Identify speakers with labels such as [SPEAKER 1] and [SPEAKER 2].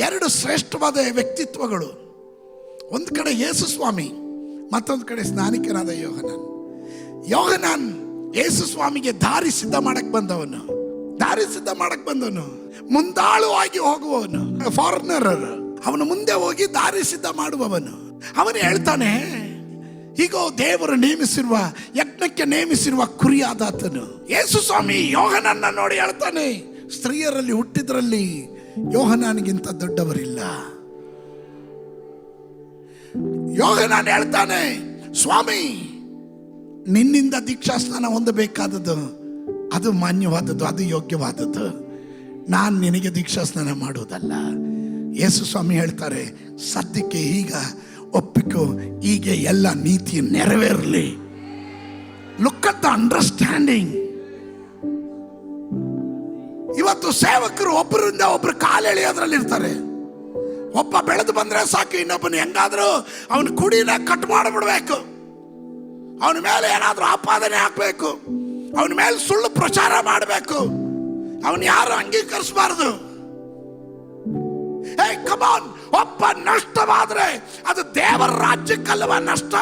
[SPEAKER 1] ಎರಡು ಶ್ರೇಷ್ಠವಾದ ವ್ಯಕ್ತಿತ್ವಗಳು. ಒಂದು ಕಡೆ ಯೇಸು ಸ್ವಾಮಿ, ಮತ್ತೊಂದು ಕಡೆ ಸ್ನಾನಿಕನಾದ ಯೋಹನಾನ್. ಯೋಹನಾನ್ ಯೇಸು ಸ್ವಾಮಿಗೆ ದಾರಿ ಸಿದ್ಧ ಮಾಡಕ್ ಬಂದವನು, ಮುಂದಾಳುವಾಗಿ ಹೋಗುವವನು, ಫಾರಿನರ್. ಅವನು ಮುಂದೆ ಹೋಗಿ ದಾರಿ ಸಿದ್ಧ ಮಾಡುವವನು. ಅವನು ಹೇಳ್ತಾನೆ, ಹೀಗೋ ದೇವರು ನೇಮಿಸಿರುವ, ಯಜ್ಞಕ್ಕೆ ನೇಮಿಸಿರುವ ಕುರಿಯಾದಾತನು. ಯೇಸು ಸ್ವಾಮಿ ಯೋಹನನ್ನ ನೋಡಿ ಹೇಳ್ತಾನೆ, ಸ್ತ್ರೀಯರಲ್ಲಿ ಹುಟ್ಟಿದ್ರಲ್ಲಿ ಯೋಹನಾನಿಗಿಂತ ದೊಡ್ಡವರಿಲ್ಲ. ಯೋಹನಾನ್ ಹೇಳ್ತಾನೆ, ಸ್ವಾಮಿ ನಿನ್ನಿಂದ ದೀಕ್ಷಾಸ್ನಾನ ಹೊಂದಬೇಕಾದದ್ದು ಅದು ಮಾನ್ಯವಾದದ್ದು, ಅದು ಯೋಗ್ಯವಾದದ್ದು. ನಾನು ನಿನಗೆ ದೀಕ್ಷಾಸ್ನಾನ ಮಾಡುವುದಲ್ಲ. ಯೇಸು ಸ್ವಾಮಿ ಹೇಳ್ತಾರೆ, ಸದ್ಯಕ್ಕೆ ಈಗ ಒಪ್ಪಿಕೋ, ಹೀಗೆ ಎಲ್ಲ ನೀತಿ ನೆರವೇರಲಿ. Look at the understanding. ಇವತ್ತು ಸೇವಕರು ಒಬ್ಬರಿಂದ ಒಬ್ರು ಕಾಲೆಳೆಯೋದ್ರಲ್ಲಿ ಇರ್ತಾರೆ. ಒಬ್ಬ ಬೆಳೆದು ಬಂದ್ರೆ ಸಾಕು, ಇನ್ನೊಬ್ಬನ ಹೆಂಗಾದ್ರೂ ಅವನ ಕುಡಿನ ಕಟ್ ಮಾಡಿಬಿಡ್ಬೇಕು, ಅವನ ಮೇಲೆ ಏನಾದ್ರೂ ಆಪಾದನೆ ಹಾಕ್ಬೇಕು, ಅವನ ಮೇಲೆ ಸುಳ್ಳು ಪ್ರಚಾರ ಮಾಡಬೇಕು, ಅವನು ಯಾರು ಅಂಗೀಕರಿಸಬಾರದು. ಒಬ್ಬ ನಷ್ಟವಾದ್ರೆ ಅದು ದೇವರ ರಾಜ್ಯಕ್ಕಲ್ವ ನಷ್ಟ.